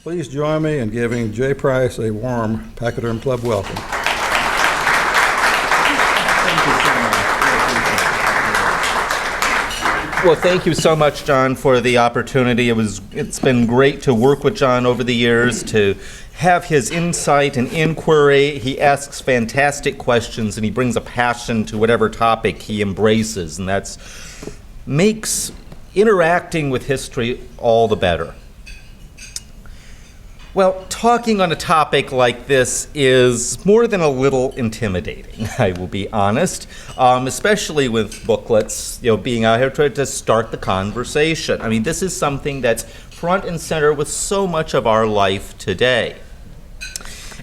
Please join me in giving Jay Price a warm Pachyderm Club welcome. Well, thank you so much, John, for the opportunity. It's been great to work with John over the years, to have his insight and inquiry. He asks fantastic questions, and he brings a passion to whatever topic he embraces, and that makes interacting with history all the better. Well, talking on a topic like this is more than a little intimidating, I will be honest, especially with booklets, being out here to start the conversation. I mean, this is something that's front and center with so much of our life today.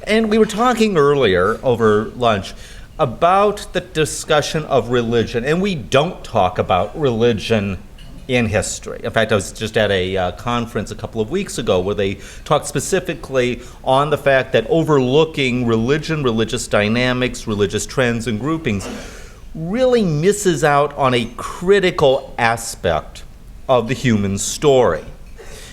And we were talking earlier over lunch about the discussion of religion, and we don't talk about religion in history. In fact, I was just at a conference a couple of weeks ago where they talked specifically on the fact that overlooking religion, religious dynamics, religious trends and groupings really misses out on a critical aspect of the human story.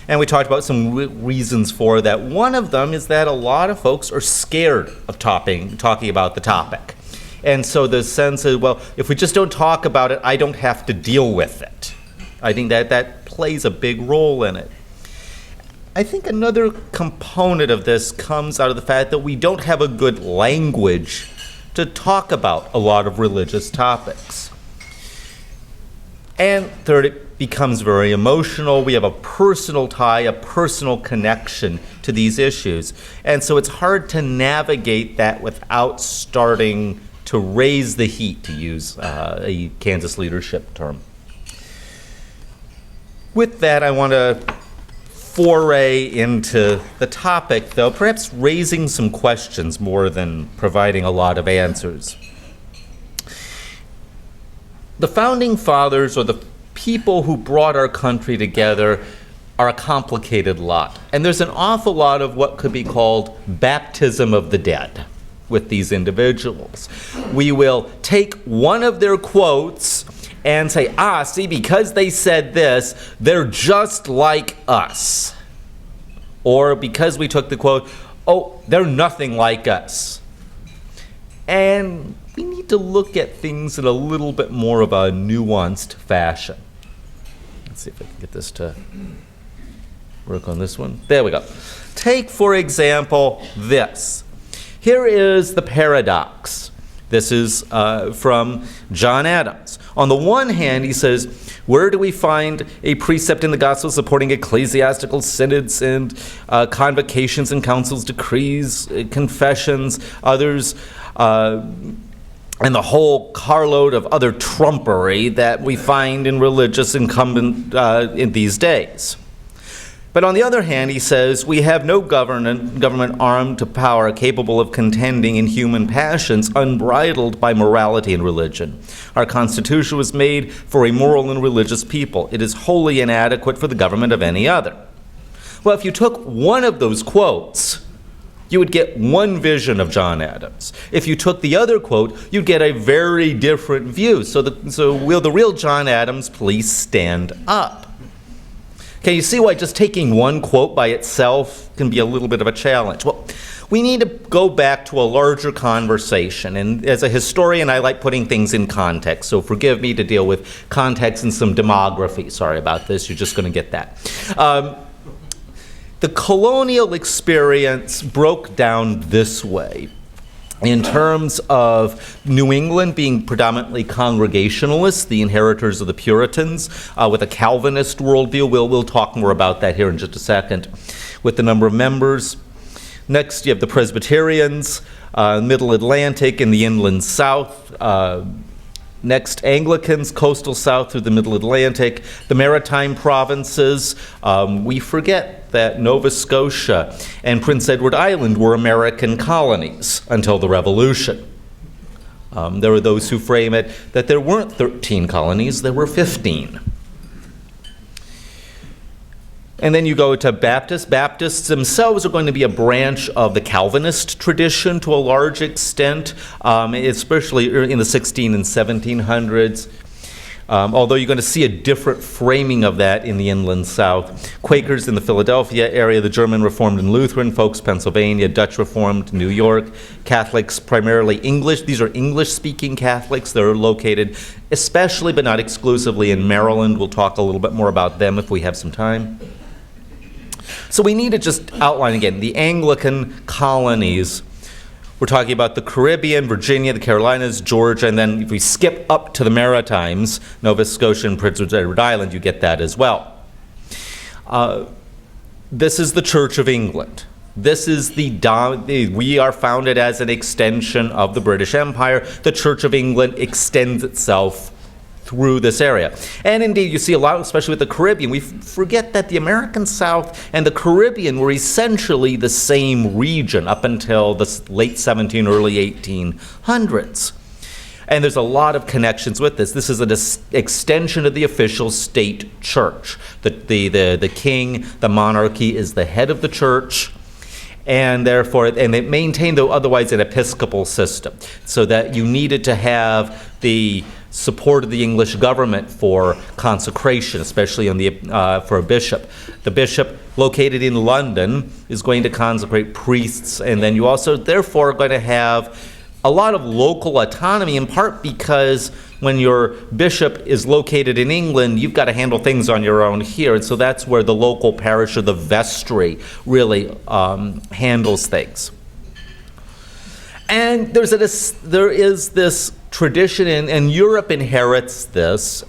And we talked about some reasons for that. One of them is that a lot of folks are scared of talking about the topic. And so the sense is, well, if we just don't talk about it, I don't have to deal with it. I think that plays a big role in it. I think another component of this comes out of the fact that we don't have a good language to talk about a lot of religious topics. And third, it becomes very emotional. We have a personal tie, a personal connection to these issues. And so it's hard to navigate that without starting to raise the heat, to use a Kansas leadership term. With that, I want to foray into the topic, though, perhaps raising some questions more than providing a lot of answers. The Founding Fathers, or the people who brought our country together, are a complicated lot. And there's an awful lot of what could be called baptism of the dead with these individuals. We will take one of their quotes and say, see, because they said this, they're just like us. Or because we took the quote, they're nothing like us. And we need to look at things in a little bit more of a nuanced fashion. Let's see if I can get this to work on this one. There we go. Take, for example, this. Here is the paradox. This is from John Adams. On the one hand, he says, where do we find a precept in the gospel supporting ecclesiastical synods and convocations and councils, decrees, confessions, others, and the whole carload of other trumpery that we find in religious incumbent in these days? But on the other hand, he says, we have no government armed to power capable of contending in human passions unbridled by morality and religion. Our Constitution was made for a moral and religious people. It is wholly inadequate for the government of any other. Well, if you took one of those quotes, you would get one vision of John Adams. If you took the other quote, you'd get a very different view. So will the real John Adams please stand up? Can you see why just taking one quote by itself can be a little bit of a challenge? Well, we need to go back to a larger conversation. And as a historian, I like putting things in context. So forgive me to deal with context and some demography. Sorry about this. You're just going to get that. The colonial experience broke down this way. In terms of New England being predominantly Congregationalists, the inheritors of the Puritans, with a Calvinist worldview. We'll talk more about that here in just a second, with the number of members. Next, you have the Presbyterians, Middle Atlantic and the Inland South. Next, Anglicans, coastal south through the Middle Atlantic. The Maritime provinces, we forget that Nova Scotia and Prince Edward Island were American colonies until the Revolution. There are those who frame it that there weren't 13 colonies, there were 15. And then you go to Baptists. Baptists themselves are going to be a branch of the Calvinist tradition to a large extent, especially in the 16 and 1700s. although you're going to see a different framing of that in the inland South. Quakers in the Philadelphia area, the German Reformed and Lutheran folks, Pennsylvania, Dutch Reformed, New York, Catholics primarily English. These are English-speaking Catholics. They're located especially but not exclusively in Maryland. We'll talk a little bit more about them if we have some time. So we need to just outline again the Anglican colonies. We're talking about the Caribbean, Virginia, the Carolinas, Georgia, and then if we skip up to the Maritimes, Nova Scotia and Prince Edward Island, you get that as well. This is the Church of England. This is we are founded as an extension of the British Empire. The Church of England extends itself through this area. And indeed, you see a lot, especially with the Caribbean, we forget that the American South and the Caribbean were essentially the same region up until the late 1700s, early 1800s. And there's a lot of connections with this. This is an extension of the official state church. The king, the monarchy, is the head of the church, and therefore, and they maintained, though otherwise, an episcopal system, so that you needed to have the support of the English government for consecration, especially for a bishop. The bishop located in London is going to consecrate priests, and then you also, therefore, are going to have a lot of local autonomy, in part because when your bishop is located in England, you've got to handle things on your own here, and so that's where the local parish or the vestry really handles things. And there is this tradition, and Europe inherits this.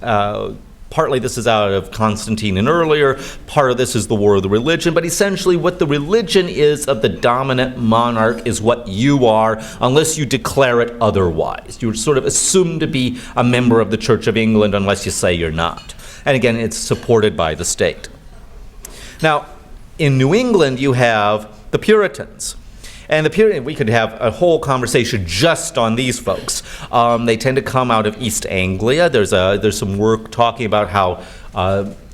Partly this is out of Constantine and earlier. Part of this is the war of the religion. But essentially what the religion is of the dominant monarch is what you are, unless you declare it otherwise. You're sort of assumed to be a member of the Church of England unless you say you're not. And again, it's supported by the state. Now, in New England, you have the Puritans. And the Puritans, we could have a whole conversation just on these folks. They tend to come out of East Anglia. There's some work talking about how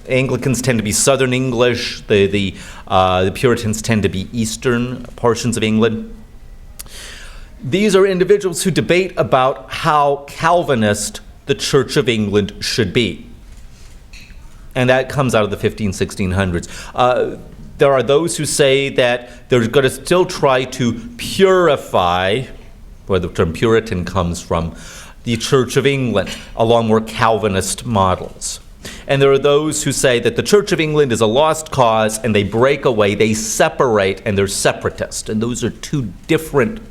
Anglicans tend to be Southern English. The Puritans tend to be Eastern portions of England. These are individuals who debate about how Calvinist the Church of England should be. And that comes out of the 1600s. There are those who say that they're going to still try to purify, where the term Puritan comes from, the Church of England along more Calvinist models. And there are those who say that the Church of England is a lost cause and they break away, they separate, and they're separatist. And those are two different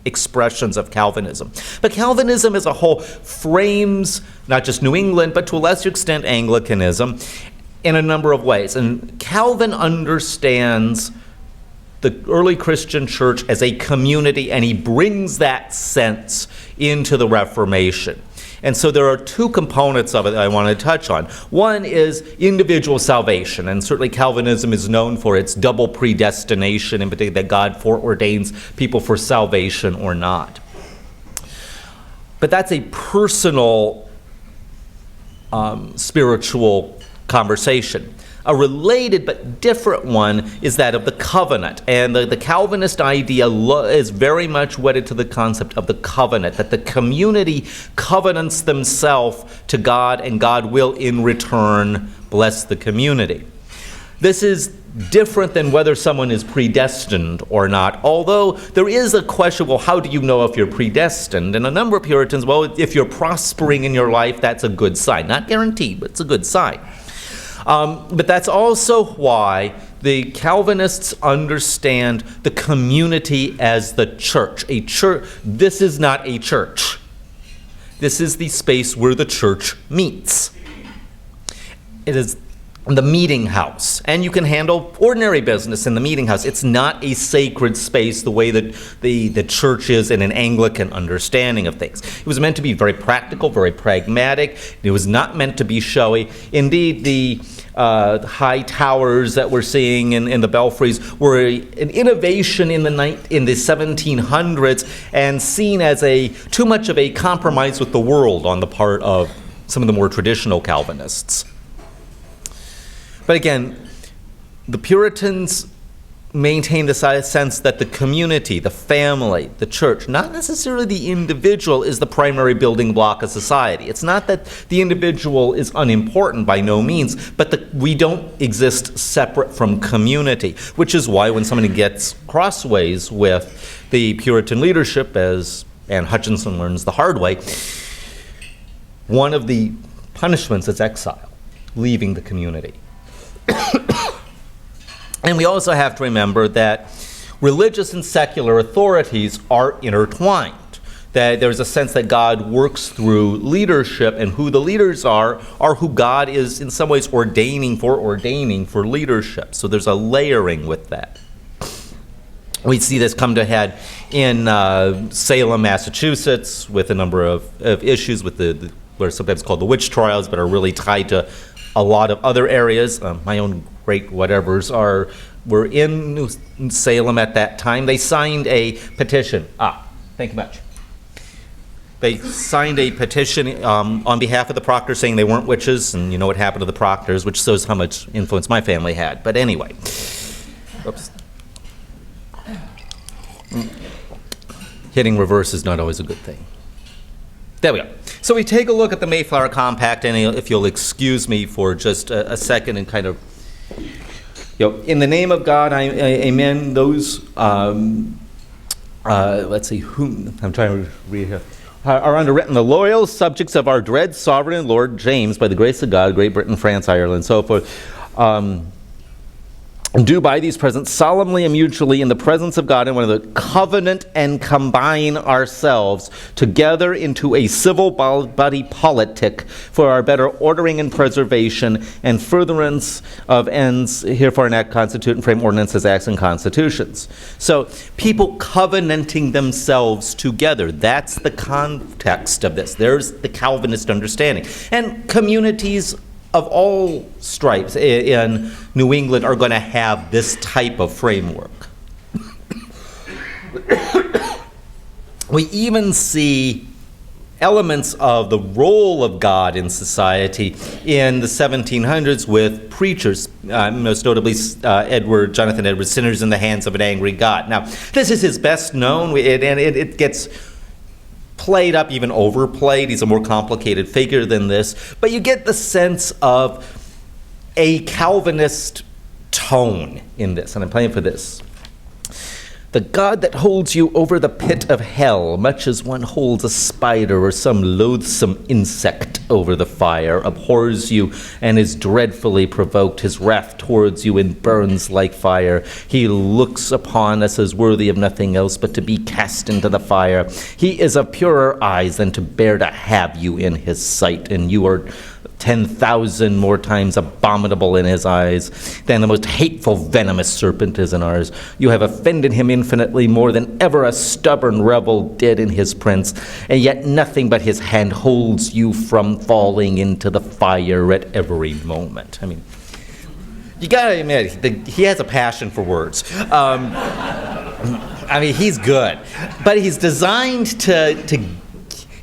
expressions of Calvinism. But Calvinism as a whole frames not just New England, but to a lesser extent Anglicanism, in a number of ways. And Calvin understands the early Christian church as a community, and he brings that sense into the Reformation. And so there are two components of it that I want to touch on. One is individual salvation, and certainly Calvinism is known for its double predestination, in particular that God foreordains people for salvation or not. But that's a personal spiritual conversation. A related but different one is that of the covenant. And the Calvinist idea is very much wedded to the concept of the covenant, that the community covenants themselves to God, and God will in return bless the community. This is different than whether someone is predestined or not, although there is a question, well, how do you know if you're predestined? And a number of Puritans, well, if you're prospering in your life, that's a good sign. Not guaranteed, but it's a good sign. But that's also why the Calvinists understand the community as the church. A church. This is not a church. This is the space where the church meets. It is the meeting house, and you can handle ordinary business in the meeting house. It's not a sacred space the way that the church is in an Anglican understanding of things. It was meant to be very practical, very pragmatic. It was not meant to be showy. Indeed, the high towers that we're seeing in the belfries were an innovation in the 1700s and seen as too much of a compromise with the world on the part of some of the more traditional Calvinists. But again, the Puritans maintain the sense that the community, the family, the church, not necessarily the individual, is the primary building block of society. It's not that the individual is unimportant, by no means, but we don't exist separate from community, which is why when somebody gets crossways with the Puritan leadership, as Anne Hutchinson learns the hard way, one of the punishments is exile, leaving the community. And we also have to remember that religious and secular authorities are intertwined. That there's a sense that God works through leadership, and who the leaders are who God is in some ways ordaining for leadership. So there's a layering with that. We see this come to head in Salem, Massachusetts, with a number of issues with what are sometimes called the witch trials, but are really tied to a lot of other areas. My own great whatevers were in Salem at that time. They signed a petition. Thank you much. They signed a petition on behalf of the proctors saying they weren't witches, and you know what happened to the proctors, which shows how much influence my family had. But anyway. Oops. Hitting reverse is not always a good thing. There we go. So we take a look at the Mayflower Compact, and if you'll excuse me for just a second and kind of, in the name of God, amen, those, let's see, whom, I'm trying to read here, are underwritten the loyal subjects of our dread sovereign Lord James, by the grace of God, Great Britain, France, Ireland, so forth, do by these presents solemnly and mutually in the presence of God and one of the covenant and combine ourselves together into a civil body politic for our better ordering and preservation and furtherance of ends herefore enact, constitute, and frame ordinances, acts, and constitutions. So people covenanting themselves together. That's the context of this. There's the Calvinist understanding. And communities of all stripes in New England are going to have this type of framework. We even see elements of the role of God in society in the 1700s with preachers, most notably Jonathan Edwards, Sinners in the Hands of an Angry God. Now, this is his best known, and it gets played up, even overplayed. He's a more complicated figure than this. But you get the sense of a Calvinist tone in this, and I'm playing for this. The God that holds you over the pit of hell, much as one holds a spider or some loathsome insect over the fire, abhors you and is dreadfully provoked. His wrath towards you and burns like fire. He looks upon us as worthy of nothing else but to be cast into the fire. He is of purer eyes than to bear to have you in his sight, and you are 10,000 more times abominable in his eyes than the most hateful venomous serpent is in ours. You have offended him infinitely more than ever a stubborn rebel did in his prince, and yet nothing but his hand holds you from falling into the fire at every moment. I mean, you gotta admit, he has a passion for words. I mean, he's good, but he's designed to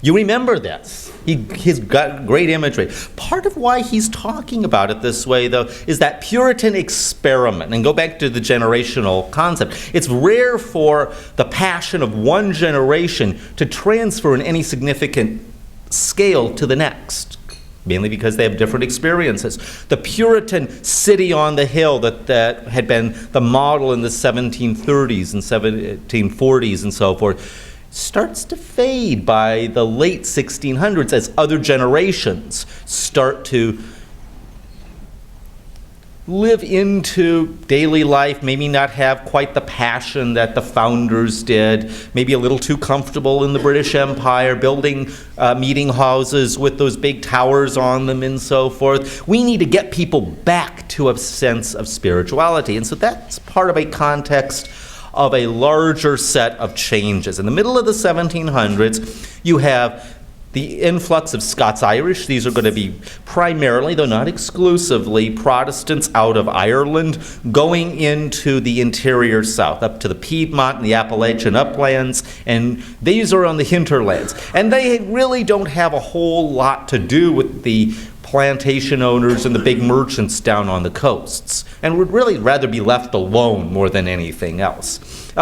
you remember this. He's got great imagery. Part of why he's talking about it this way, though, is that Puritan experiment. And go back to the generational concept. It's rare for the passion of one generation to transfer in any significant scale to the next, mainly because they have different experiences. The Puritan city on the hill that had been the model in the 1730s and 1740s and so forth starts to fade by the late 1600s as other generations start to live into daily life, maybe not have quite the passion that the founders did, maybe a little too comfortable in the British Empire, building meeting houses with those big towers on them and so forth. We need to get people back to a sense of spirituality. And so that's part of a context of a larger set of changes. In the middle of the 1700s, you have the influx of Scots-Irish. These are going to be primarily, though not exclusively, Protestants out of Ireland going into the interior south, up to the Piedmont and the Appalachian uplands, and these are on the hinterlands. And they really don't have a whole lot to do with the plantation owners and the big merchants down on the coasts, and would really rather be left alone more than anything else.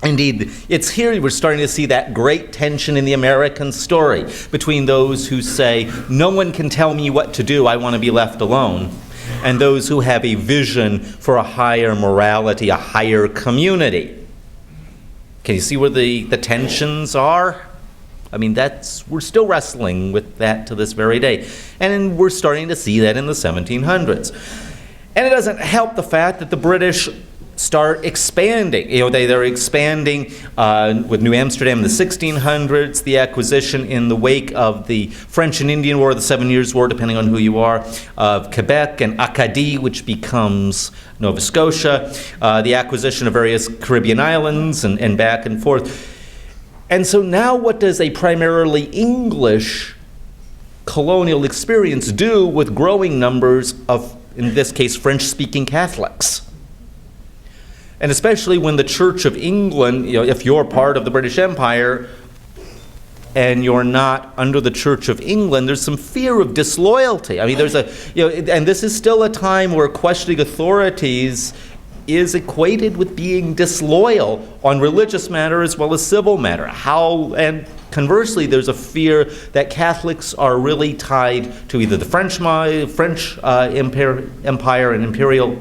Indeed, it's here we're starting to see that great tension in the American story between those who say, no one can tell me what to do, I want to be left alone, and those who have a vision for a higher morality, a higher community. Can you see where the tensions are? I mean, we're still wrestling with that to this very day. And we're starting to see that in the 1700s. And it doesn't help the fact that the British start expanding. They're expanding with New Amsterdam in the 1600s, the acquisition in the wake of the French and Indian War, the 7 Years' War, depending on who you are, of Quebec and Acadie, which becomes Nova Scotia, the acquisition of various Caribbean islands and back and forth. And so now what does a primarily English colonial experience do with growing numbers of, in this case, French-speaking Catholics? And especially when the Church of England, if you're part of the British Empire and you're not under the Church of England, there's some fear of disloyalty. I mean, and this is still a time where questioning authorities is equated with being disloyal on religious matter as well as civil matter. And conversely, there's a fear that Catholics are really tied to either the French empire and imperial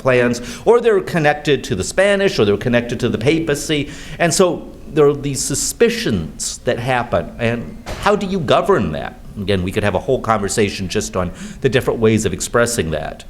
plans, or they're connected to the Spanish, or they're connected to the papacy. And so there are these suspicions that happen. And how do you govern that? Again, we could have a whole conversation just on the different ways of expressing that.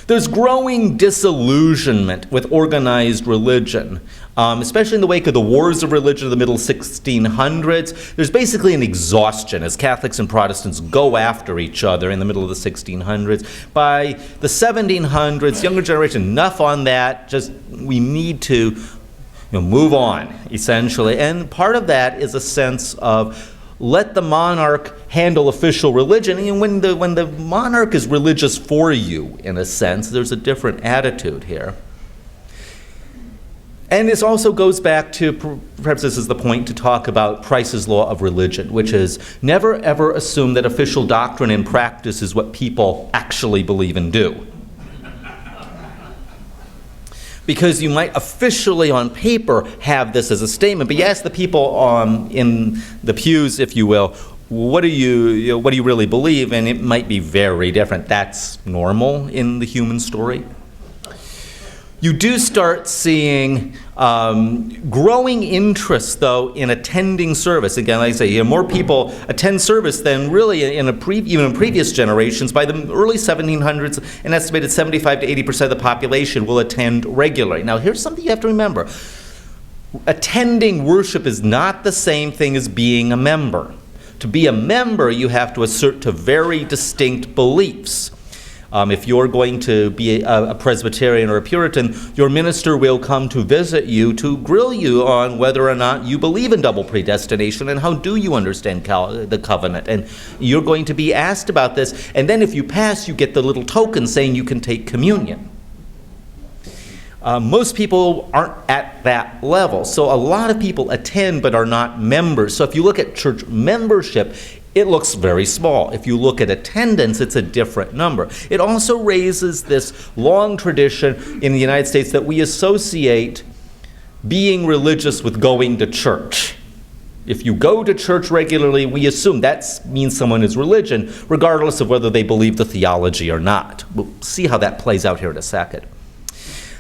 There's growing disillusionment with organized religion, especially in the wake of the wars of religion of the middle 1600s. There's basically an exhaustion as Catholics and Protestants go after each other in the middle of the 1600s. By the 1700s, younger generation, enough on that, we need to move on, essentially. And part of that is a sense of let the monarch handle official religion. And when the monarch is religious for you, in a sense, there's a different attitude here. And this also goes back to, perhaps this is the point to talk about Price's law of religion, which is never ever assume that official doctrine and practice is what people actually believe and do. Because you might officially on paper have this as a statement, but you ask the people in the pews, if you will, what do you really believe? And it might be very different. That's normal in the human story. You do start seeing growing interest, though, in attending service. Again, like I say, more people attend service than really even in previous generations. By the early 1700s, an estimated 75 to 80% of the population will attend regularly. Now, here's something you have to remember. Attending worship is not the same thing as being a member. To be a member, you have to assert to very distinct beliefs. If you're going to be a Presbyterian or a Puritan, your minister will come to visit you to grill you on whether or not you believe in double predestination and how do you understand the covenant. And you're going to be asked about this. And then if you pass, you get the little token saying you can take communion. Most people aren't at that level. So a lot of people attend but are not members. So if you look at church membership, it looks very small. If you look at attendance, it's a different number. It also raises this long tradition in the United States that we associate being religious with going to church. If you go to church regularly, we assume that means someone is religion, regardless of whether they believe the theology or not. We'll see how that plays out here in a second.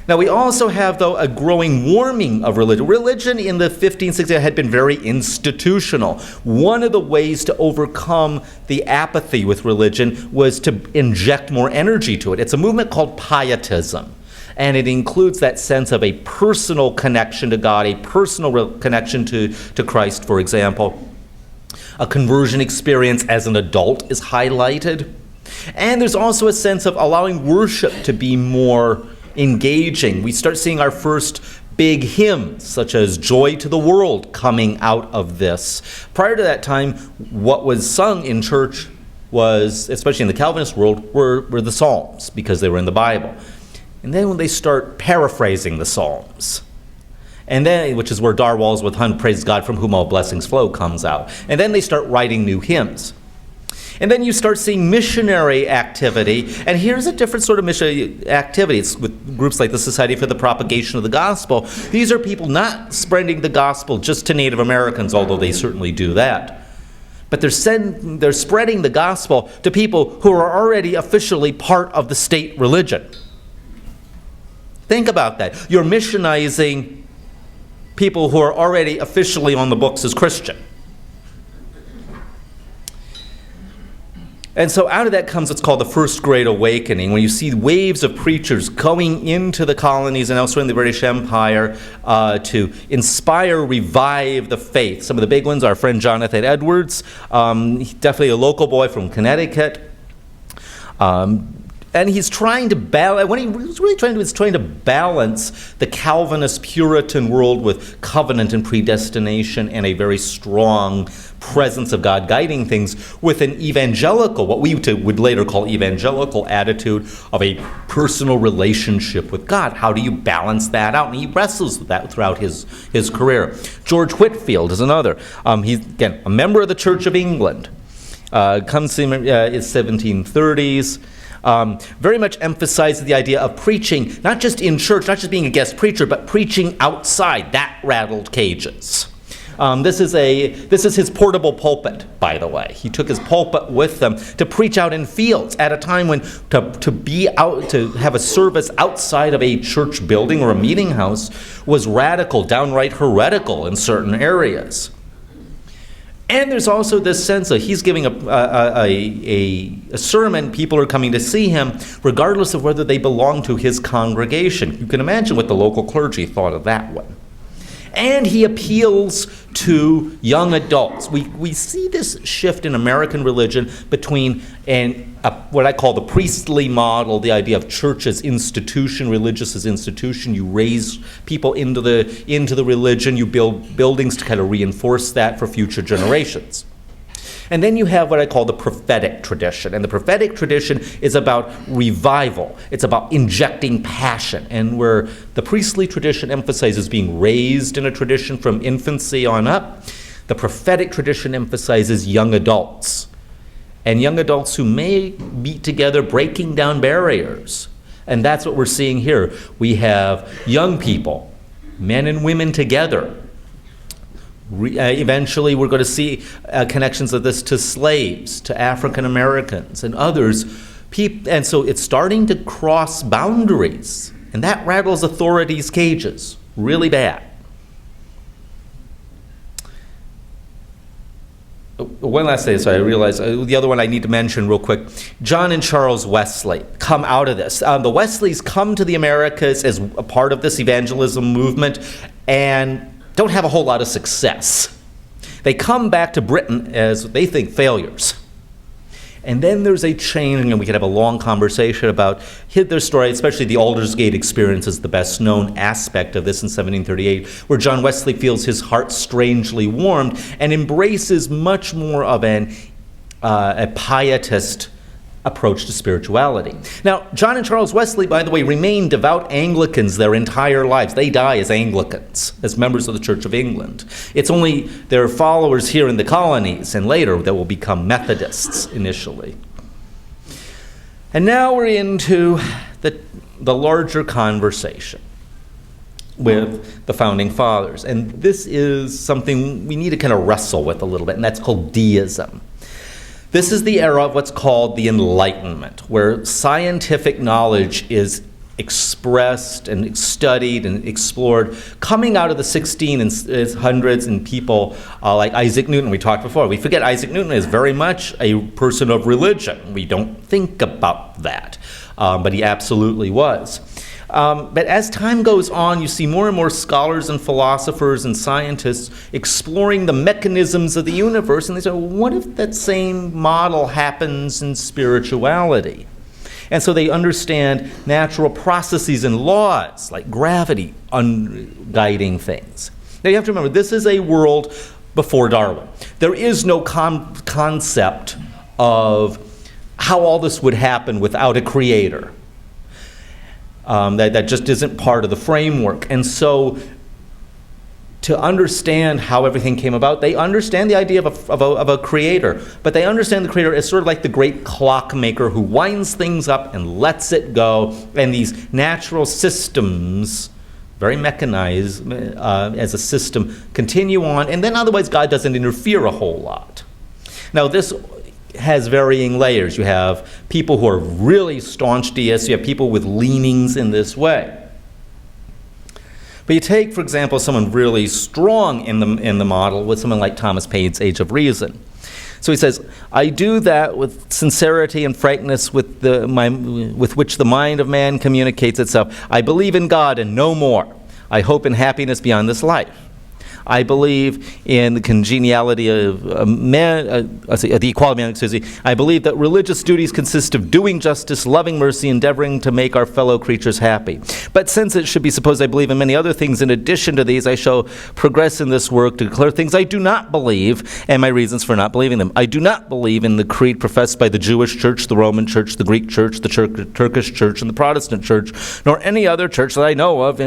Now, we also have, though, a growing warming of religion. Religion in the 1560s had been very institutional. One of the ways to overcome the apathy with religion was to inject more energy to it. It's a movement called Pietism, and it includes that sense of a personal connection to God, a personal connection to Christ, for example. A conversion experience as an adult is highlighted. And there's also a sense of allowing worship to be more engaging. We start seeing our first big hymns, such as Joy to the World, coming out of this. Prior to that time, what was sung in church was, especially in the Calvinist world, were the Psalms, because they were in the Bible. And then when they start paraphrasing the Psalms, and then, which is where Darwall's with "Praise God from whom all blessings flow" comes out. And then they start writing new hymns. And then you start seeing missionary activity, and here's a different sort of missionary activity. It's with groups like the Society for the Propagation of the Gospel. These are people not spreading the gospel just to Native Americans, although they certainly do that. But they're spreading the gospel to people who are already officially part of the state religion. Think about that. You're missionizing people who are already officially on the books as Christian. And so out of that comes what's called the First Great Awakening, when you see waves of preachers going into the colonies and elsewhere in the British Empire to inspire, revive the faith. Some of the big ones, our friend Jonathan Edwards, definitely a local boy from Connecticut. And he's trying to balance, what he's really trying to do is trying to balance the Calvinist Puritan world with covenant and predestination and a very strong presence of God guiding things with an evangelical, what we would later call evangelical attitude of a personal relationship with God. How do you balance that out? And he wrestles with that throughout his career. George Whitfield is another. He's, again, a member of the Church of England. Comes in his 1730s. Very much emphasizes the idea of preaching, not just in church, not just being a guest preacher, but preaching outside. That rattled cages. This is his portable pulpit, by the way. He took his pulpit with him to preach out in fields at a time when to have a service outside of a church building or a meeting house was radical, downright heretical in certain areas. And there's also this sense that he's giving a sermon, people are coming to see him, regardless of whether they belong to his congregation. You can imagine what the local clergy thought of that one. And he appeals to young adults. We see this shift in American religion between what I call the priestly model, the idea of church as institution, religious as institution. You raise people into the religion. You build buildings to kind of reinforce that for future generations. And then you have what I call the prophetic tradition. And the prophetic tradition is about revival. It's about injecting passion. And where the priestly tradition emphasizes being raised in a tradition from infancy on up, the prophetic tradition emphasizes young adults. And young adults who may meet together breaking down barriers. And that's what we're seeing here. We have young people, men and women together. Eventually, we're going to see connections of this to slaves, to African Americans, and others. And so it's starting to cross boundaries, and that rattles authorities' cages really bad. One last thing, so I realize the other one I need to mention real quick. John and Charles Wesley come out of this. The Wesleys come to the Americas as a part of this evangelism movement, and don't have a whole lot of success. They come back to Britain as they think failures. And then there's a change, and we could have a long conversation about their story, especially the Aldersgate experience is the best known aspect of this in 1738, where John Wesley feels his heart strangely warmed and embraces much more of a pietist approach to spirituality. Now, John and Charles Wesley, by the way, remain devout Anglicans their entire lives. They die as Anglicans, as members of the Church of England. It's only their followers here in the colonies and later that will become Methodists initially. And now we're into the larger conversation with the Founding Fathers. And this is something we need to kind of wrestle with a little bit, and that's called Deism. This is the era of what's called the Enlightenment, where scientific knowledge is expressed and studied and explored, coming out of the 1600s and people like Isaac Newton, we talked before. We forget Isaac Newton is very much a person of religion. We don't think about that, but he absolutely was. But as time goes on, you see more and more scholars and philosophers and scientists exploring the mechanisms of the universe, and they say, well, what if that same model happens in spirituality? And so they understand natural processes and laws, like gravity, guiding things. Now you have to remember, this is a world before Darwin. There is no concept of how all this would happen without a creator. That just isn't part of the framework. And so to understand how everything came about. They understand the idea of a creator, but they understand the creator as sort of like the great clockmaker who winds things up and lets it go, and these natural systems, very mechanized as a system, continue on, and then otherwise God doesn't interfere a whole lot. Now this has varying layers. You have people who are really staunch deists, you have people with leanings in this way. But you take, for example, someone really strong in the model with someone like Thomas Paine's Age of Reason. So he says, I do that with sincerity and frankness with which the mind of man communicates itself. I believe in God and no more. I hope in happiness beyond this life. I believe in the congeniality of man, the equality of man, I believe that religious duties consist of doing justice, loving mercy, endeavoring to make our fellow creatures happy. But since it should be supposed I believe in many other things in addition to these, I shall progress in this work to declare things I do not believe and my reasons for not believing them. I do not believe in the creed professed by the Jewish church, the Roman church, the Greek church, the Turkish church, and the Protestant church, nor any other church that I know of.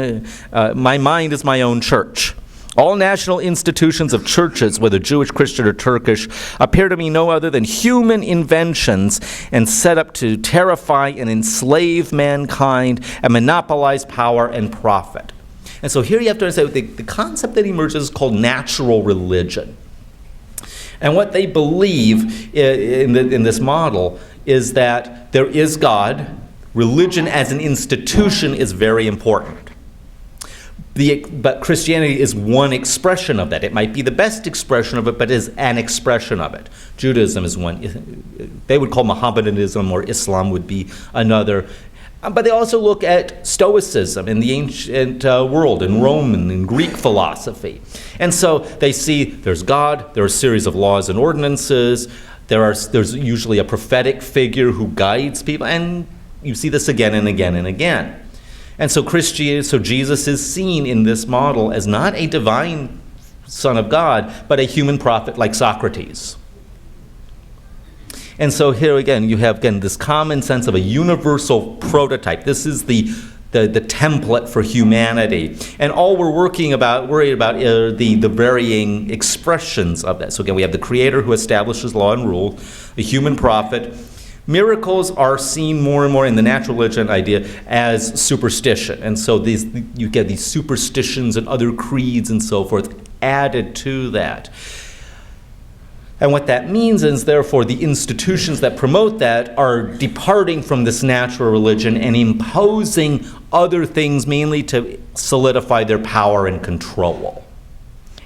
My mind is my own church. All national institutions of churches, whether Jewish, Christian, or Turkish, appear to me no other than human inventions and set up to terrify and enslave mankind and monopolize power and profit. And so here you have to understand the concept that emerges is called natural religion. And what they believe in this model is that there is God. Religion as an institution is very important. But Christianity is one expression of that. It might be the best expression of it, but is an expression of it. Judaism is one. They would call Mohammedanism, or Islam would be another. But they also look at Stoicism in the ancient world, in Roman and Greek philosophy. And so they see there's God, there are a series of laws and ordinances, there's usually a prophetic figure who guides people, and you see this again and again and again. And so Jesus is seen in this model as not a divine son of God, but a human prophet like Socrates. And so here again, you have this common sense of a universal prototype. This is the template for humanity. And all we're worried about are the varying expressions of that. So again, we have the creator who establishes law and rule, the human prophet. Miracles are seen more and more in the natural religion idea as superstition. And so you get these superstitions and other creeds and so forth added to that. And what that means is, therefore, the institutions that promote that are departing from this natural religion and imposing other things, mainly to solidify their power and control.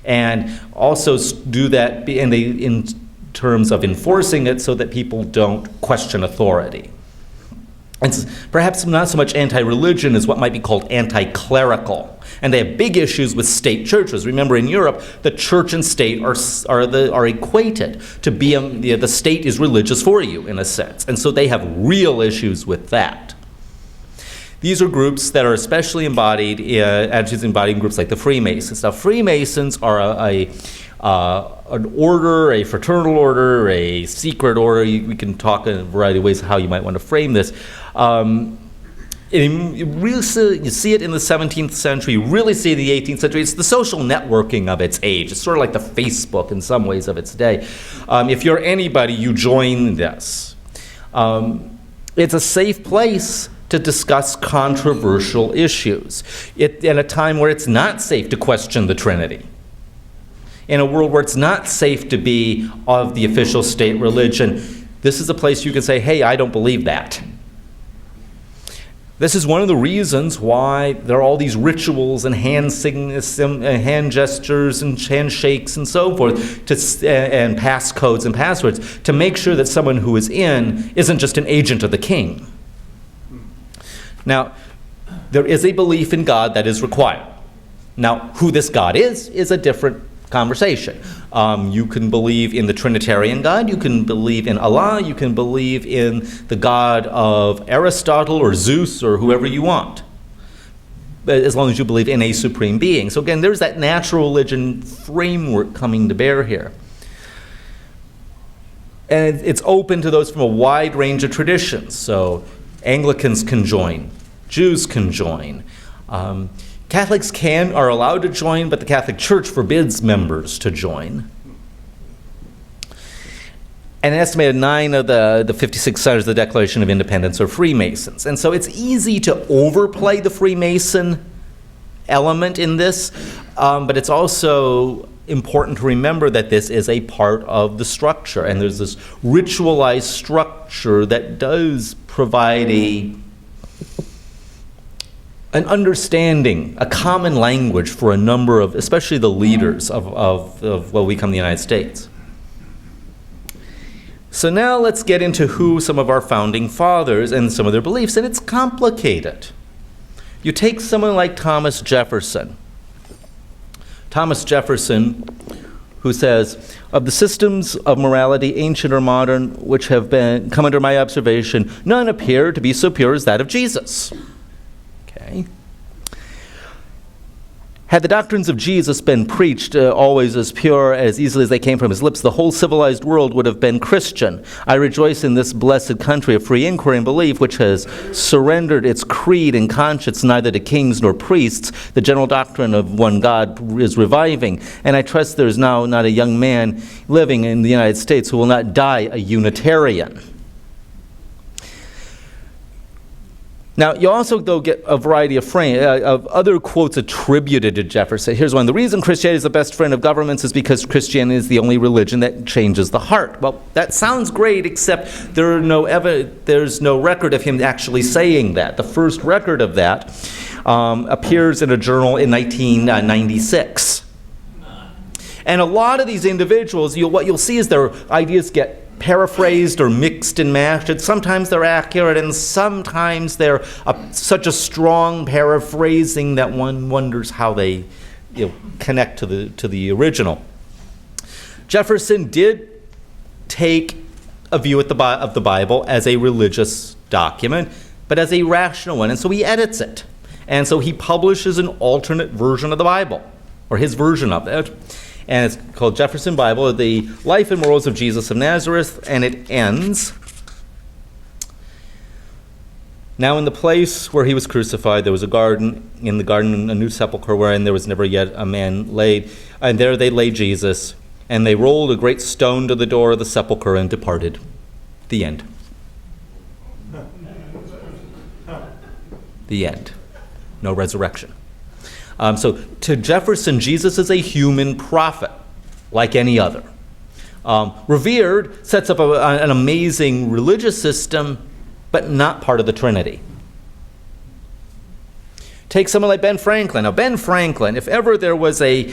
And also do that in terms of enforcing it so that people don't question authority. It's perhaps not so much anti-religion as what might be called anti-clerical. And they have big issues with state churches. Remember, in Europe, the church and state are equated to be, the state is religious for you, in a sense. And so they have real issues with that. These are groups that are especially embodied in groups like the Freemasons. Now, Freemasons are an order, a fraternal order, a secret order. We can talk in a variety of ways how you might want to frame this. You see it in the 17th century, you really see it in the 18th century. It's the social networking of its age. It's sort of like the Facebook in some ways of its day. If you're anybody, you join this. It's a safe place to discuss controversial issues in a time where it's not safe to question the Trinity. In a world where it's not safe to be of the official state religion, this is a place you can say, hey, I don't believe that. This is one of the reasons why there are all these rituals and hand gestures and handshakes and so forth, and passcodes and passwords, to make sure that someone who is in isn't just an agent of the king. Now, there is a belief in God that is required. Now, who this God is a different conversation. You can believe in the Trinitarian God, you can believe in Allah, you can believe in the God of Aristotle or Zeus or whoever you want, as long as you believe in a supreme being. So again, there's that natural religion framework coming to bear here. And it's open to those from a wide range of traditions. So Anglicans can join, Jews can join, Catholics are allowed to join, but the Catholic Church forbids members to join. And an estimated 9 of the 56 signers of the Declaration of Independence are Freemasons. And so it's easy to overplay the Freemason element in this, but it's also important to remember that this is a part of the structure, and there's this ritualized structure that does provide an understanding, a common language for a number of, especially the leaders of what we become the United States. So now let's get into who some of our founding fathers and some of their beliefs, and it's complicated. You take someone like Thomas Jefferson. Thomas Jefferson, who says, of the systems of morality, ancient or modern, which have come under my observation, none appear to be so pure as that of Jesus. Okay. Had the doctrines of Jesus been preached always as pure, as easily as they came from his lips, the whole civilized world would have been Christian. I rejoice in this blessed country of free inquiry and belief, which has surrendered its creed and conscience neither to kings nor priests. The general doctrine of one God is reviving, and I trust there is now not a young man living in the United States who will not die a Unitarian. Now, you also, though, get a variety of other quotes attributed to Jefferson. Here's one. The reason Christianity is the best friend of governments is because Christianity is the only religion that changes the heart. Well, that sounds great, except there's no record of him actually saying that. The first record of that appears in a journal in 1996. And a lot of these individuals, what you'll see is their ideas get paraphrased or mixed and matched, and sometimes they're accurate, and sometimes they're such a strong paraphrasing that one wonders how they connect to the original. Jefferson did take a view of the Bible as a religious document, but as a rational one, and so he edits it. And so he publishes an alternate version of the Bible, or his version of it. And it's called Jefferson Bible, The Life and Morals of Jesus of Nazareth, and it ends, now in the place where he was crucified, there was a garden, in the garden a new sepulchre wherein there was never yet a man laid, and there they laid Jesus, and they rolled a great stone to the door of the sepulchre and departed. The end. The end. No resurrection. So to Jefferson, Jesus is a human prophet, like any other. Revered, sets up an amazing religious system, but not part of the Trinity. Take someone like Ben Franklin. Now, Ben Franklin, if ever there was a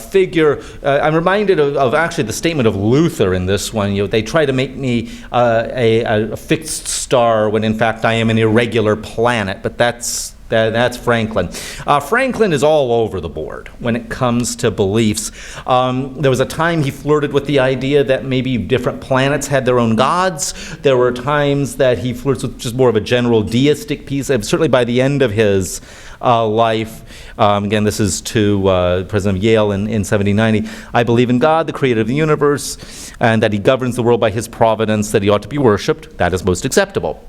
figure, I'm reminded of actually the statement of Luther in this one. They try to make me a fixed star when in fact I am an irregular planet, but that's Franklin. Franklin is all over the board when it comes to beliefs. There was a time he flirted with the idea that maybe different planets had their own gods. There were times that he flirts with just more of a general deistic piece. And certainly by the end of his life, again, this is to President of Yale in 1790, I believe in God, the creator of the universe, and that he governs the world by his providence, that he ought to be worshipped. That is most acceptable.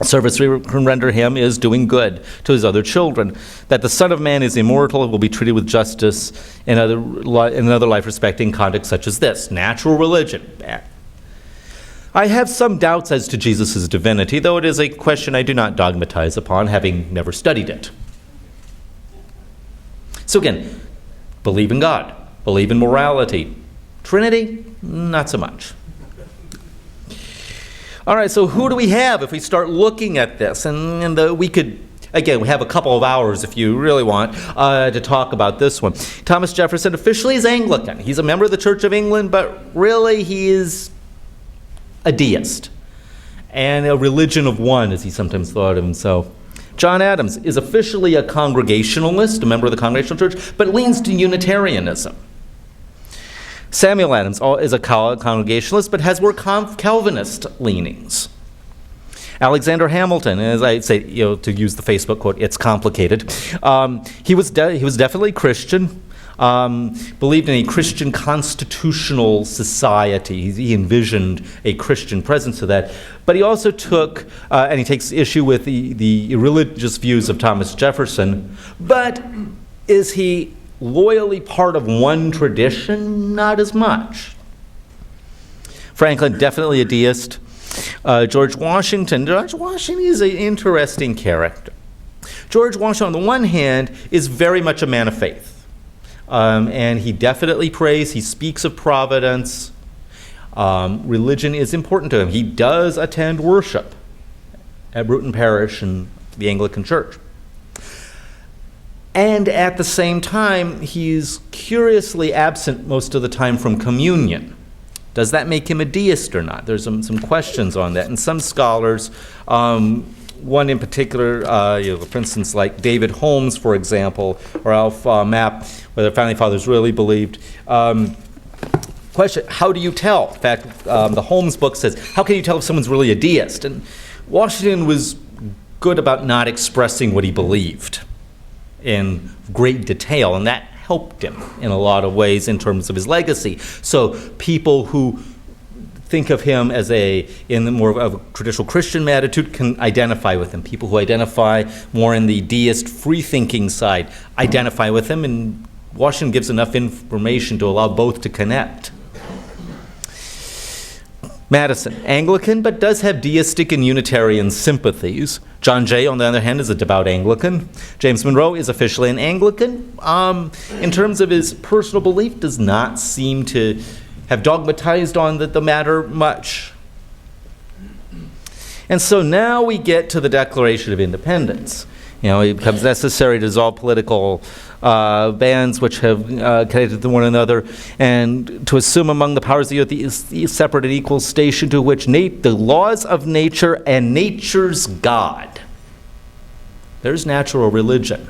Service we can render him is doing good to his other children. That the Son of Man is immortal, will be treated with justice in another life-respecting conduct such as this. Natural religion. I have some doubts as to Jesus' divinity, though it is a question I do not dogmatize upon, having never studied it. So again, believe in God, believe in morality. Trinity, not so much. All right, so who do we have if we start looking at this? And we could, again, we have a couple of hours if you really want to talk about this one. Thomas Jefferson officially is Anglican. He's a member of the Church of England, but really he is a deist and a religion of one, as he sometimes thought of himself. John Adams is officially a Congregationalist, a member of the Congregational Church, but leans to Unitarianism. Samuel Adams is a Congregationalist, but has more Calvinist leanings. Alexander Hamilton, as I say, to use the Facebook quote, it's complicated. He was definitely Christian, believed in a Christian constitutional society. He envisioned a Christian presence to that. But he also took, and he takes issue with the religious views of Thomas Jefferson. But is he loyally part of one tradition? Not as much. Franklin, definitely a deist. George Washington is an interesting character. George Washington, on the one hand, is very much a man of faith. And he definitely prays, he speaks of providence. Religion is important to him. He does attend worship at Bruton Parish in the Anglican Church. And at the same time, he's curiously absent most of the time from communion. Does that make him a deist or not? There's some questions on that. And some scholars, one in particular, for instance, like David Holmes, for example, or Alf Mapp, whether Founding Fathers really believed. Question, how do you tell? In fact, the Holmes book says, how can you tell if someone's really a deist? And Washington was good about not expressing what he believed in great detail, and that helped him in a lot of ways in terms of his legacy. So people who think of him as in the more of a traditional Christian attitude can identify with him. People who identify more in the deist, free-thinking side identify with him, and Washington gives enough information to allow both to connect. Madison, Anglican, but does have deistic and Unitarian sympathies. John Jay, on the other hand, is a devout Anglican. James Monroe is officially an Anglican. In terms of his personal belief, does not seem to have dogmatized on the matter much. And so now we get to the Declaration of Independence. It becomes necessary to dissolve political bands which have connected to one another, and to assume among the powers of the earth the separate and equal station to which the laws of nature and nature's God. There's natural religion.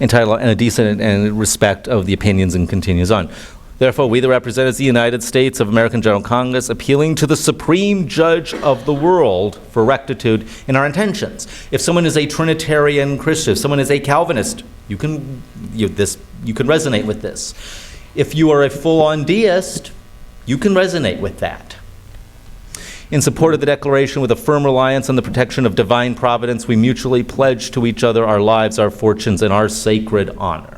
Entitled and a decent and respect of the opinions, and continues on. Therefore, we, the representatives of the United States of American General Congress, appealing to the Supreme Judge of the world for rectitude in our intentions. If someone is a Trinitarian Christian, if someone is a Calvinist, you can resonate with this. If you are a full-on deist, you can resonate with that. In support of the Declaration, with a firm reliance on the protection of divine providence, we mutually pledge to each other our lives, our fortunes, and our sacred honor.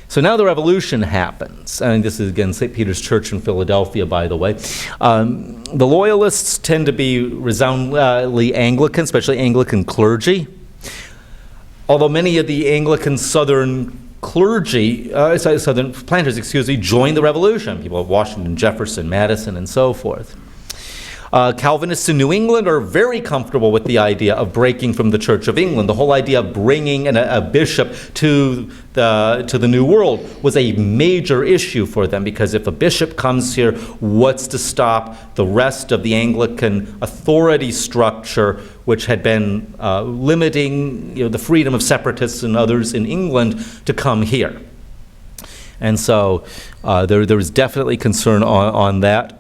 So now the revolution happens. And this is, again, St. Peter's Church in Philadelphia, by the way. The Loyalists tend to be resoundingly Anglican, especially Anglican clergy. Although many of the Anglican southern southern planters, joined the revolution. People like Washington, Jefferson, Madison, and so forth. Calvinists in New England are very comfortable with the idea of breaking from the Church of England. The whole idea of bringing a bishop to the New World was a major issue for them, because if a bishop comes here, what's to stop the rest of the Anglican authority structure, which had been limiting the freedom of separatists and others in England, to come here? And so there was definitely concern on that.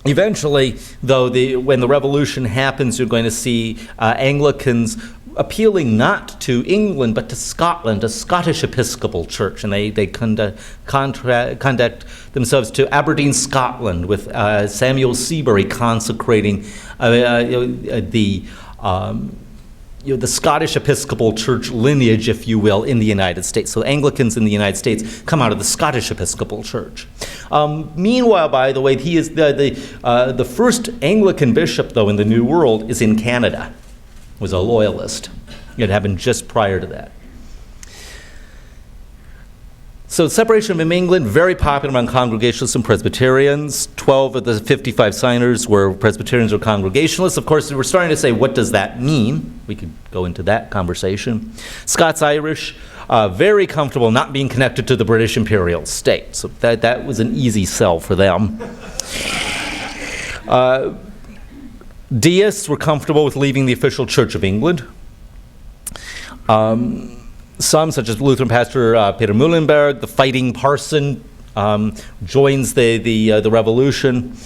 Eventually, though, when the revolution happens, you're going to see Anglicans appealing not to England but to Scotland, a Scottish Episcopal Church, and they conduct themselves to Aberdeen, Scotland, with Samuel Seabury consecrating the Scottish Episcopal Church lineage, if you will, in the United States. So Anglicans in the United States come out of the Scottish Episcopal Church. Meanwhile, by the way, he is the first Anglican bishop, though, in the New World is in Canada. Was a loyalist. It happened just prior to that. So separation from England, very popular among Congregationalists and Presbyterians. 12 of the 55 signers were Presbyterians or Congregationalists. Of course, we're starting to say, what does that mean? We could go into that conversation. Scots-Irish, very comfortable not being connected to the British imperial state. So that was an easy sell for them. Deists were comfortable with leaving the official Church of England. Some, such as Lutheran pastor Peter Muhlenberg, the fighting parson, joins the revolution.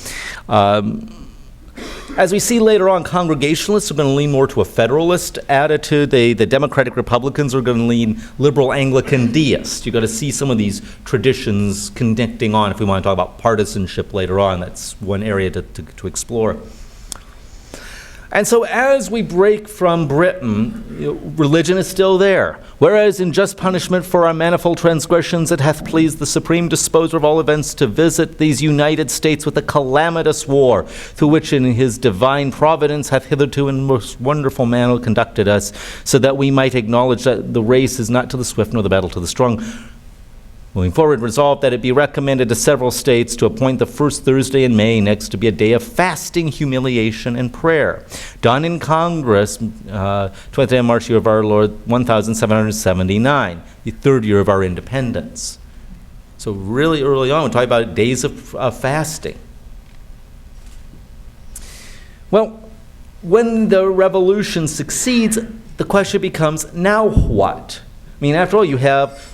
As we see later on, Congregationalists are going to lean more to a federalist attitude. The Democratic Republicans are going to lean liberal Anglican deist. You've got to see some of these traditions connecting on if we want to talk about partisanship later on. That's one area to explore. And so as we break from Britain, religion is still there. Whereas in just punishment for our manifold transgressions, it hath pleased the supreme disposer of all events to visit these United States with a calamitous war, through which in his divine providence hath hitherto in most wonderful manner conducted us, so that we might acknowledge that the race is not to the swift nor the battle to the strong. Moving forward, resolved that it be recommended to several states to appoint the first Thursday in May next to be a day of fasting, humiliation, and prayer. Done in Congress, 20th day of March, year of our Lord, 1779, the third year of our independence. So really early on, we're talking about days of fasting. Well, when the revolution succeeds, the question becomes, now what? I mean, after all, you have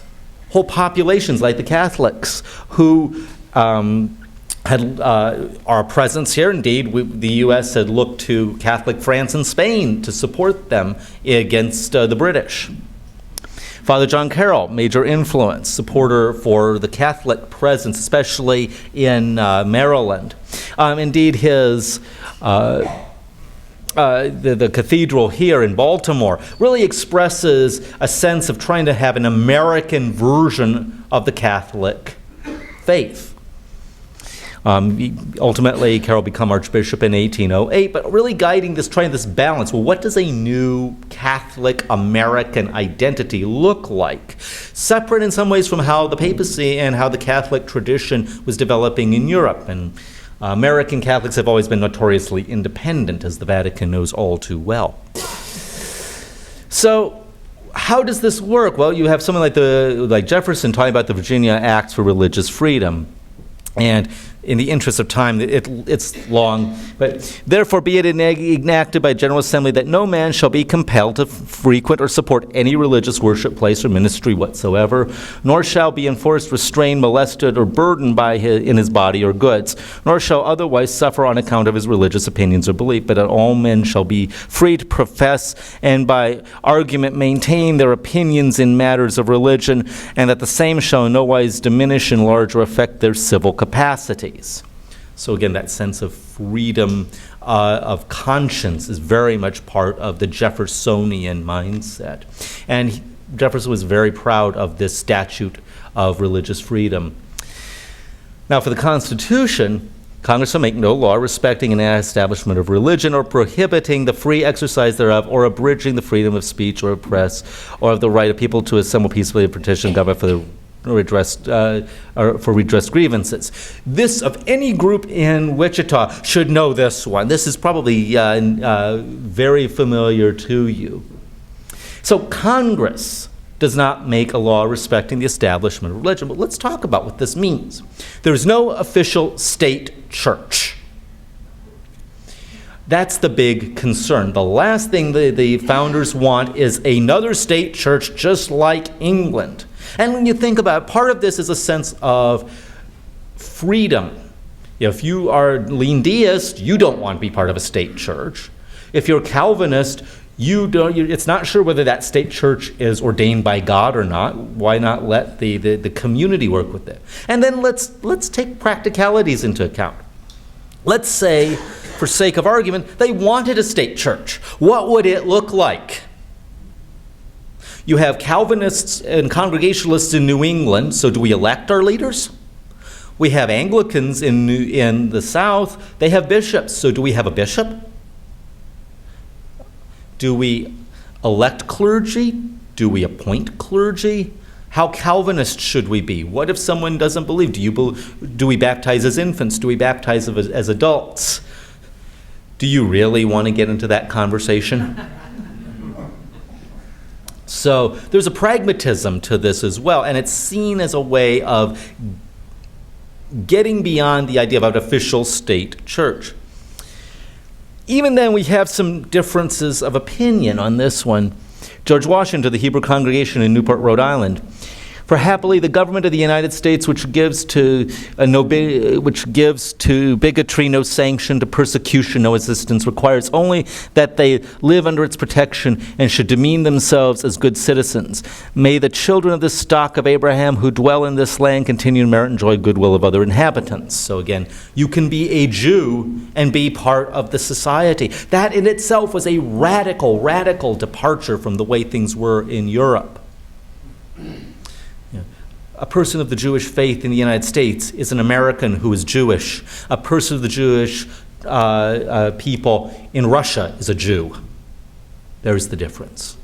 whole populations like the Catholics who had our presence here. Indeed, the U.S. had looked to Catholic France and Spain to support them against the British. Father John Carroll, major influence, supporter for the Catholic presence, especially in Maryland. Indeed, his the cathedral here in Baltimore really expresses a sense of trying to have an American version of the Catholic faith. Ultimately, Carroll became Archbishop in 1808, but really guiding trying this balance. Well, what does a new Catholic American identity look like? Separate in some ways from how the papacy and how the Catholic tradition was developing in Europe. And American Catholics have always been notoriously independent, as the Vatican knows all too well. So, how does this work? Well, you have someone like Jefferson talking about the Virginia Acts for Religious Freedom. And in the interest of time, it's long, but therefore be it enacted by General Assembly that no man shall be compelled to frequent or support any religious worship place or ministry whatsoever, nor shall be enforced, restrained, molested, or burdened in his body or goods, nor shall otherwise suffer on account of his religious opinions or belief, but that all men shall be free to profess and by argument maintain their opinions in matters of religion, and that the same shall in no wise diminish, enlarge, or affect their civil capacities. So again, that sense of freedom of conscience is very much part of the Jeffersonian mindset. And Jefferson was very proud of this statute of religious freedom. Now, for the Constitution, Congress shall make no law respecting an establishment of religion or prohibiting the free exercise thereof or abridging the freedom of speech or of press or of the right of people to assemble peacefully and petition government for the redressed grievances. This, of any group in Wichita, should know this one. This is probably very familiar to you. So Congress does not make a law respecting the establishment of religion. But let's talk about what this means. There's no official state church. That's the big concern. The last thing the founders want is another state church just like England. And when you think about it, part of this is a sense of freedom. If you are lean deist, you don't want to be part of a state church. If you're Calvinist, it's not sure whether that state church is ordained by God or not. Why not let the community work with it? And then let's take practicalities into account. Let's say, for sake of argument, they wanted a state church. What would it look like? You have Calvinists and Congregationalists in New England, so do we elect our leaders? We have Anglicans in the South, they have bishops, so do we have a bishop? Do we elect clergy? Do we appoint clergy? How Calvinist should we be? What if someone doesn't believe? Do we baptize as infants? Do we baptize as adults? Do you really want to get into that conversation? So there's a pragmatism to this as well, and it's seen as a way of getting beyond the idea of an official state church. Even then, we have some differences of opinion on this one. George Washington, to the Hebrew congregation in Newport, Rhode Island. For happily, the government of the United States, which gives to bigotry no sanction, to persecution no assistance, requires only that they live under its protection and should demean themselves as good citizens. May the children of the stock of Abraham who dwell in this land continue to merit and enjoy goodwill of other inhabitants. So again, you can be a Jew and be part of the society. That in itself was a radical departure from the way things were in Europe. A person of the Jewish faith in the United States is an American who is Jewish. A person of the Jewish people in Russia is a Jew. There's the difference.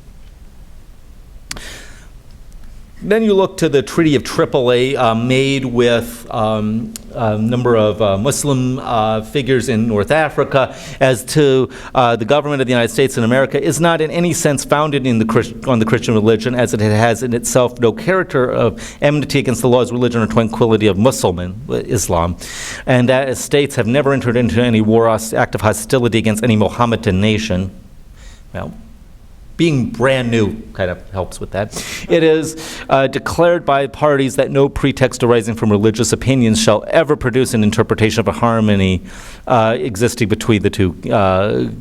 Then you look to the Treaty of Tripoli made with a number of Muslim figures in North Africa as to the government of the United States in America is not in any sense founded on the Christian religion, as it has in itself no character of enmity against the laws, religion, or tranquility of Islam, and that states have never entered into any war act of hostility against any Mohammedan nation. Well, being brand new kind of helps with that. It is declared by parties that no pretext arising from religious opinions shall ever produce an interpretation of a harmony existing between the two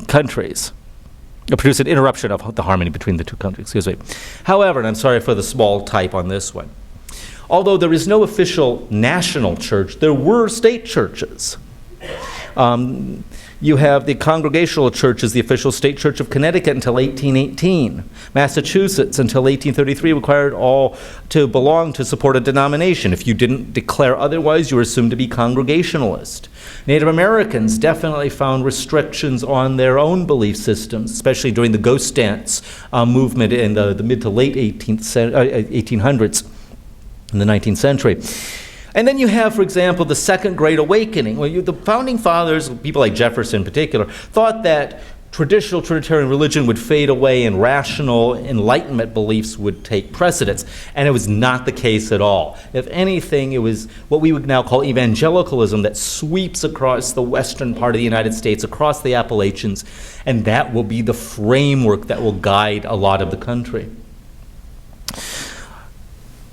countries. Produce an interruption of the harmony between the two countries, excuse me. However, and I'm sorry for the small type on this one, although there is no official national church, there were state churches. You have the Congregational Church as the official state church of Connecticut until 1818. Massachusetts until 1833 required all to belong to support a denomination. If you didn't declare otherwise, you were assumed to be Congregationalist. Native Americans definitely found restrictions on their own belief systems, especially during the ghost dance movement in the mid to late 1800s, in the 19th century. And then you have, for example, the Second Great Awakening. Well, the Founding Fathers, people like Jefferson in particular, thought that traditional Trinitarian religion would fade away and rational Enlightenment beliefs would take precedence. And it was not the case at all. If anything, it was what we would now call evangelicalism that sweeps across the western part of the United States, across the Appalachians, and that will be the framework that will guide a lot of the country.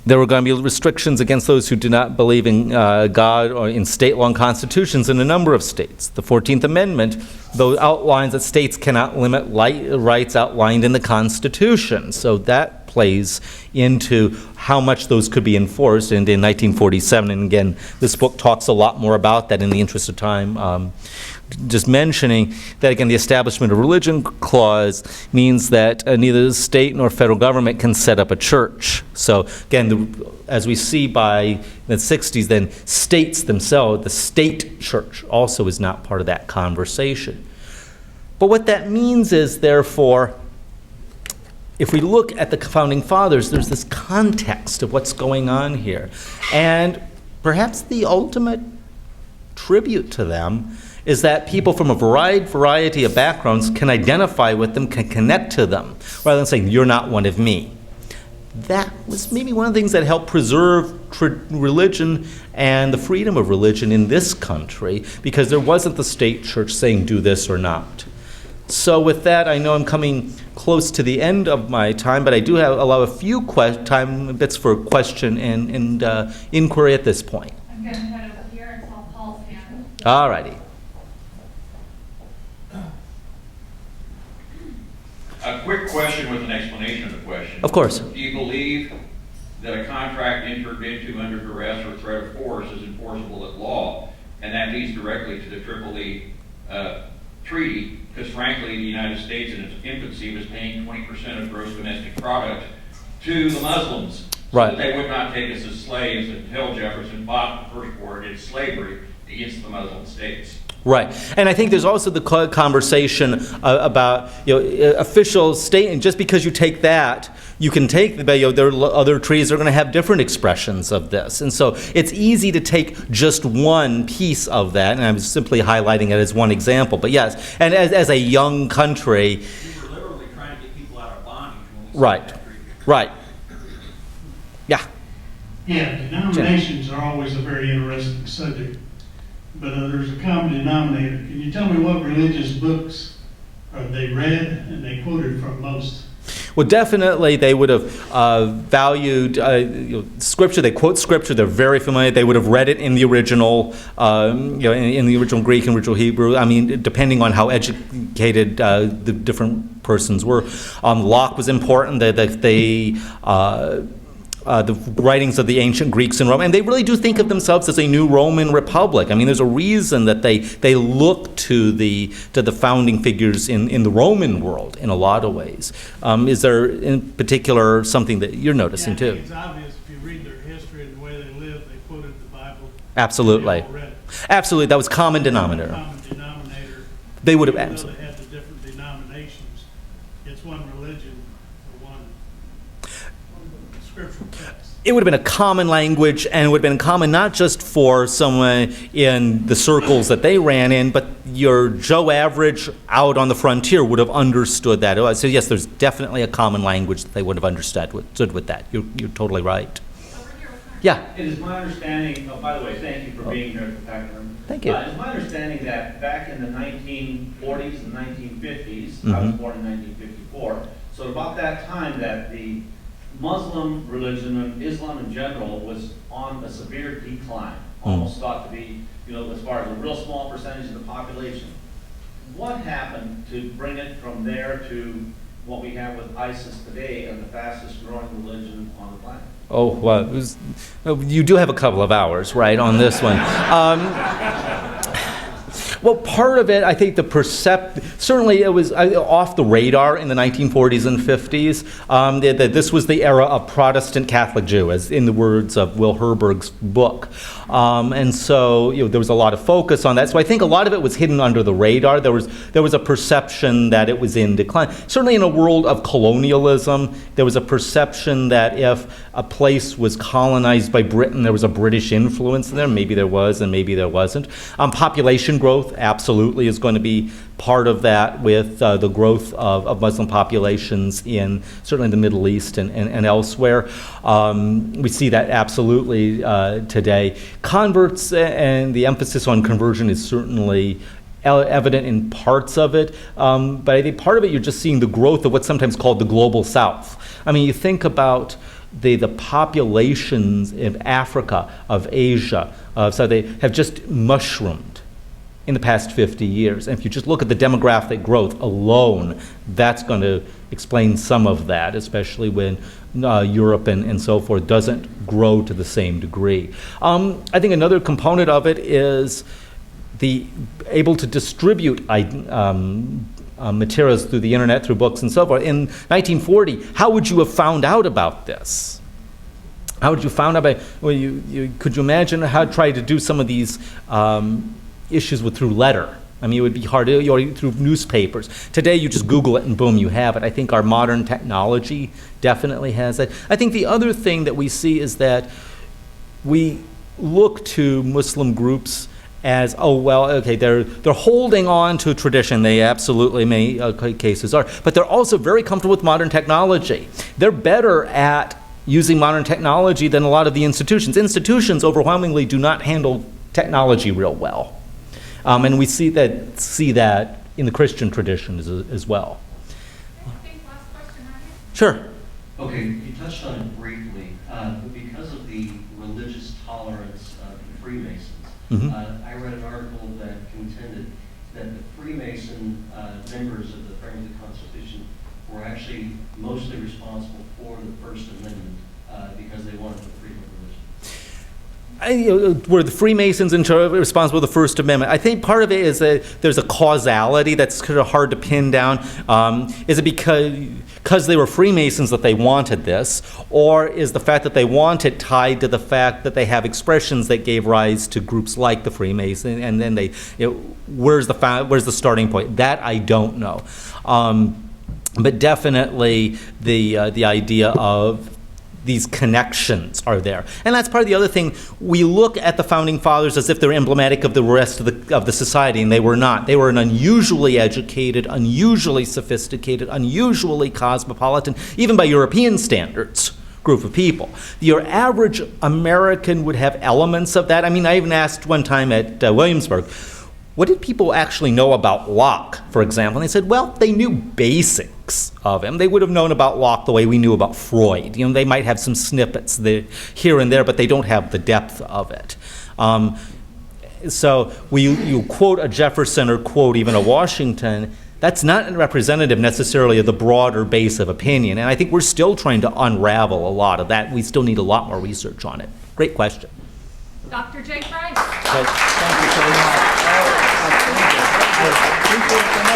There were going to be restrictions against those who do not believe in God or in state law and constitutions in a number of states. The 14th Amendment, though, outlines that states cannot limit rights outlined in the Constitution. So that plays into how much those could be enforced. And in 1947, and again, this book talks a lot more about that in the interest of time, just mentioning that, again, the Establishment of Religion Clause means that neither the state nor federal government can set up a church. So, again, as we see by the 60s, then states themselves, the state church also is not part of that conversation. But what that means is, therefore, if we look at the Founding Fathers, there's this context of what's going on here. And perhaps the ultimate tribute to them is that people from a variety of backgrounds can identify with them, can connect to them, rather than saying, you're not one of me. That was maybe one of the things that helped preserve religion and the freedom of religion in this country, because there wasn't the state church saying, do this or not. So with that, I know I'm coming close to the end of my time, but I do allow a few time bits for question and inquiry at this point. I'm going to head over here and tell Paul's hand. All righty. A quick question with an explanation of the question. Of course. Do you believe that a contract entered into under duress or threat of force is enforceable at law? And that leads directly to the Tripoli Treaty, because frankly, the United States in its infancy was paying 20% of gross domestic product to the Muslims. Right. So that they would not take us as slaves until Jefferson fought the first war against slavery against the Muslim states. Right, and I think there's also the conversation about official state, and just because you take that, you can take there are other treaties that are going to have different expressions of this, and so it's easy to take just one piece of that, and I'm simply highlighting it as one example. But yes, and as a young country, We were literally trying to get people out of bondage when we right, signed that treaty. right, yeah. Yeah, denominations are always a very interesting subject, but there's a common denominator. Can you tell me what religious books they read and they quoted from most? Well, definitely they would have valued scripture. They quote scripture. They're very familiar. They would have read it in the original, in the original Greek and original Hebrew. I mean, depending on how educated the different persons were. Locke was important. The writings of the ancient Greeks and Rome, and they really do think of themselves as a new Roman republic. I mean, there's a reason that they look to the founding figures in the Roman world in a lot of ways. Is there, in particular, something that you're noticing Yeah, I too? think it's obvious if you read their history and the way they lived, they quoted the Bible. Absolutely, They all read it. absolutely. That was common denominator. Common denominator. They would have Even though absolutely. they had the different denominations, it's one religion or one scriptural text. It would have been a common language, and it would have been common not just for someone in the circles that they ran in, but your Joe Average out on the frontier would have understood that. So yes, there's definitely a common language that they would have understood with that. You're totally right. Yeah. It is my understanding, oh, by the way, thank you for being here at the Pachyderm. Thank you. It's my understanding that back in the 1940s and 1950s, I was born in 1954, so about that time that the Muslim religion and Islam in general was on a severe decline, almost thought to be, as far as a real small percentage of the population. What happened to bring it from there to what we have with ISIS today and the fastest growing religion on the planet? Oh, well, you do have a couple of hours, right, on this one. Well, part of it, I think certainly it was off the radar in the 1940s and 50s, that this was the era of Protestant Catholic Jew, as in the words of Will Herberg's book. And so there was a lot of focus on that. So I think a lot of it was hidden under the radar. There was a perception that it was in decline. Certainly in a world of colonialism, there was a perception that if a place was colonized by Britain, there was a British influence there. Maybe there was and maybe there wasn't. Population growth absolutely is going to be part of that with the growth of Muslim populations in certainly the Middle East and elsewhere. We see that absolutely today. Converts and the emphasis on conversion is certainly evident in parts of it, but I think part of it you're just seeing the growth of what's sometimes called the global South. I mean, you think about the populations of Africa, of Asia, so they have just mushroomed in the past 50 years. And if you just look at the demographic growth alone, that's going to explain some of that, especially when Europe and so forth doesn't grow to the same degree. I think another component of it is the able to distribute materials through the internet, through books and so forth. In 1940, how would you have found out about this? How would you found out about, well, could you imagine how to try to do some of these issues through letter? I mean, it would be hard through newspapers. Today, you just Google it and boom, you have it. I think our modern technology definitely has that. I think the other thing that we see is that we look to Muslim groups as, oh, well, okay, they're holding on to tradition. They absolutely, many cases are. But they're also very comfortable with modern technology. They're better at using modern technology than a lot of the institutions. Institutions overwhelmingly do not handle technology real well. And we see that in the Christian tradition as well. Last question, Ryan. Sure. Okay, you touched on it briefly, but because of the religious tolerance of the Freemasons, I read an article that contended that the Freemason members of the Framers of the Constitution were actually mostly responsible for the First Amendment because they wanted the freedom of religion. Were the Freemasons responsible for the First Amendment? I think part of it is that there's a causality that's kind of hard to pin down. Is it because they were Freemasons that they wanted this, or is the fact that they want it tied to the fact that they have expressions that gave rise to groups like the Freemasons, and then where's the starting point? That I don't know, but definitely the idea of these connections are there. And that's part of the other thing. We look at the Founding Fathers as if they're emblematic of the rest of the society, and they were not. They were an unusually educated, unusually sophisticated, unusually cosmopolitan, even by European standards, group of people. Your average American would have elements of that. I mean, I even asked one time at Williamsburg, what did people actually know about Locke, for example? And they said, well, they knew basics of him. They would have known about Locke the way we knew about Freud. You know, they might have some snippets there, here and there, but they don't have the depth of it. So you quote a Jefferson or quote even a Washington, that's not representative necessarily of the broader base of opinion. And I think we're still trying to unravel a lot of that. We still need a lot more research on it. Great question. Dr. J. Price. Thank you so much.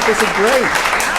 This is great.